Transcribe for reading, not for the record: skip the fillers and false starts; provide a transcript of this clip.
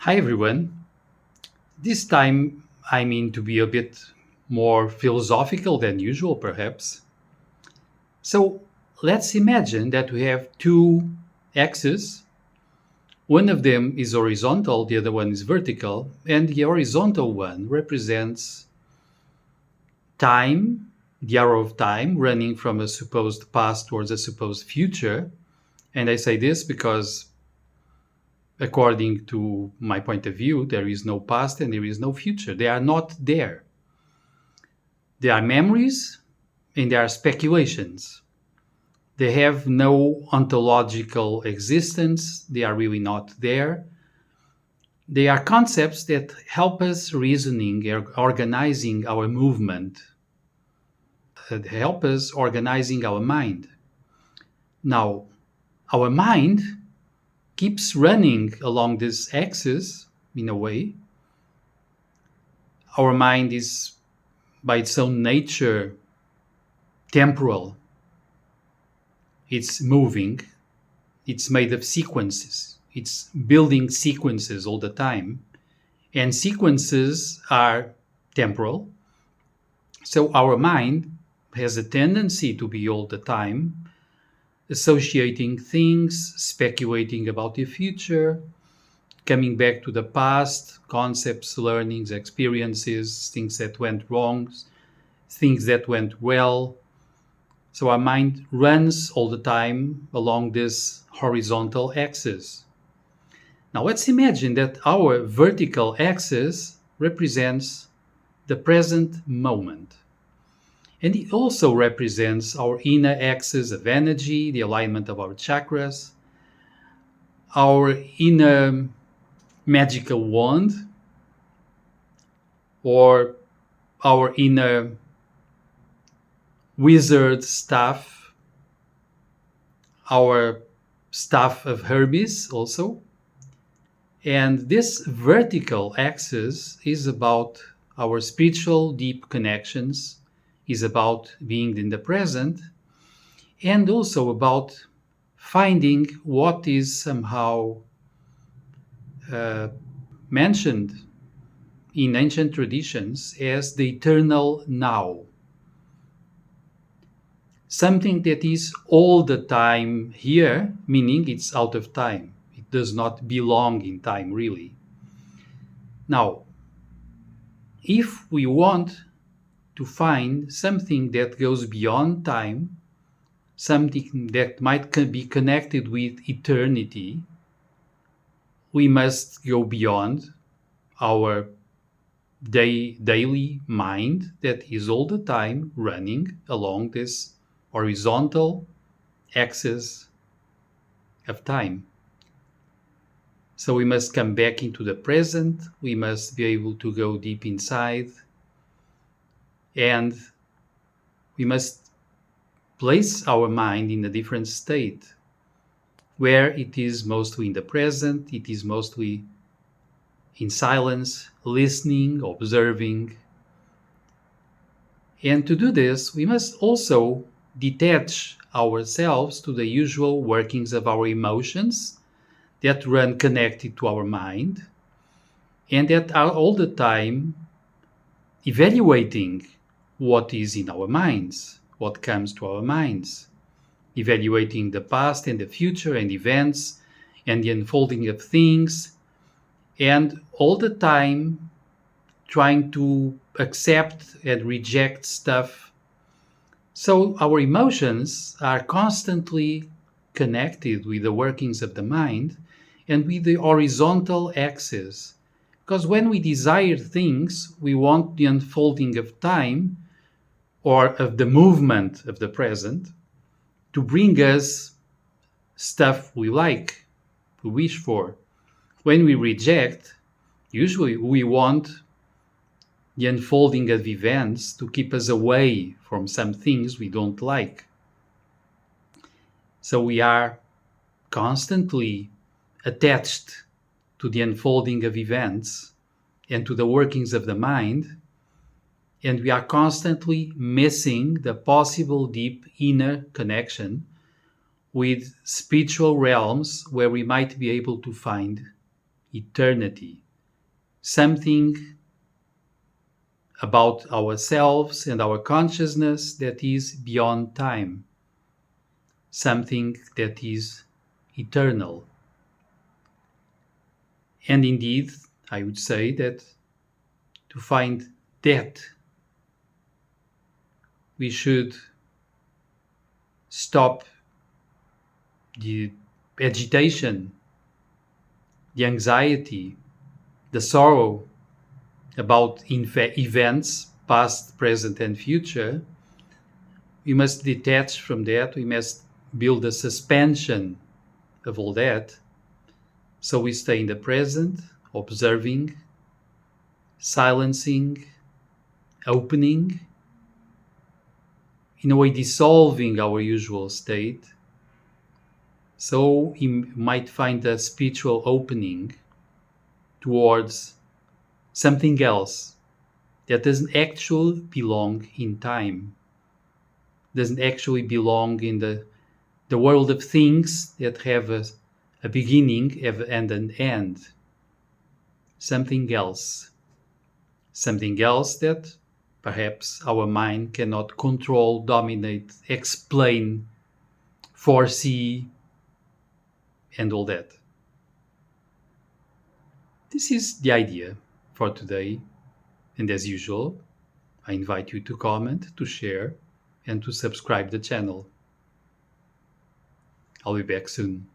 Hi everyone. This time I mean to be a bit more philosophical than usual, perhaps. So let's imagine that we have two axes. One of them is horizontal, the other one is vertical, and the horizontal one represents time, the arrow of time running from a supposed past towards a supposed future. And I say this because, according to my point of view, there is no past and there is no future. They are not there. They are memories and they are speculations. They have no ontological existence. They are really not there. They are concepts that help us reasoning, organizing our movement, that help us organizing our mind. Now, our mind keeps running along this axis in a way. Our mind is, by its own nature, temporal. It's moving. It's made of sequences. It's building sequences all the time. And sequences are temporal. So our mind has a tendency to be all the time associating things, speculating about the future, coming back to the past, concepts, learnings, experiences, things that went wrong, things that went well. So our mind runs all the time along this horizontal axis. Now let's imagine that our vertical axis represents the present moment. And it also represents our inner axis of energy, the alignment of our chakras, our inner magical wand, or our inner wizard staff, our staff of Hermes also. And this vertical axis is about our spiritual deep connections, is about being in the present, and also about finding what is somehow uh, mentioned in ancient traditions as the eternal now. Something that is all the time here, meaning it's out of time. It does not belong in time, really. Now, if we want to find something that goes beyond time, something that might be connected with eternity, we must go beyond our daily mind that is all the time running along this horizontal axis of time. So we must come back into the present. We must be able to go deep inside. And we must place our mind in a different state where it is mostly in the present, it is mostly in silence, listening, observing. And to do this, we must also detach ourselves to the usual workings of our emotions that run connected to our mind and that are all the time evaluating what is in our minds, what comes to our minds, evaluating the past and the future and events and the unfolding of things, and all the time trying to accept and reject stuff. So our emotions are constantly connected with the workings of the mind and with the horizontal axis. Because when we desire things, we want the unfolding of time or of the movement of the present to bring us stuff we like, we wish for. When we reject, usually we want the unfolding of events to keep us away from some things we don't like. So we are constantly attached to the unfolding of events and to the workings of the mind, and we are constantly missing the possible deep inner connection with spiritual realms where we might be able to find eternity, something about ourselves and our consciousness that is beyond time, something that is eternal. And indeed, I would say that to find that, we should stop the agitation, the anxiety, the sorrow about events, past, present, and future. We must detach from that. We must build a suspension of all that. So we stay in the present, observing, silencing, opening, in a way dissolving our usual state. So you might find a spiritual opening towards something else that doesn't actually belong in time, doesn't actually belong in the world of things that have a beginning and an end. Something else that perhaps our mind cannot control, dominate, explain, foresee, and all that. This is the idea for today, and as usual, I invite you to comment, to share, and to subscribe the channel. I'll be back soon.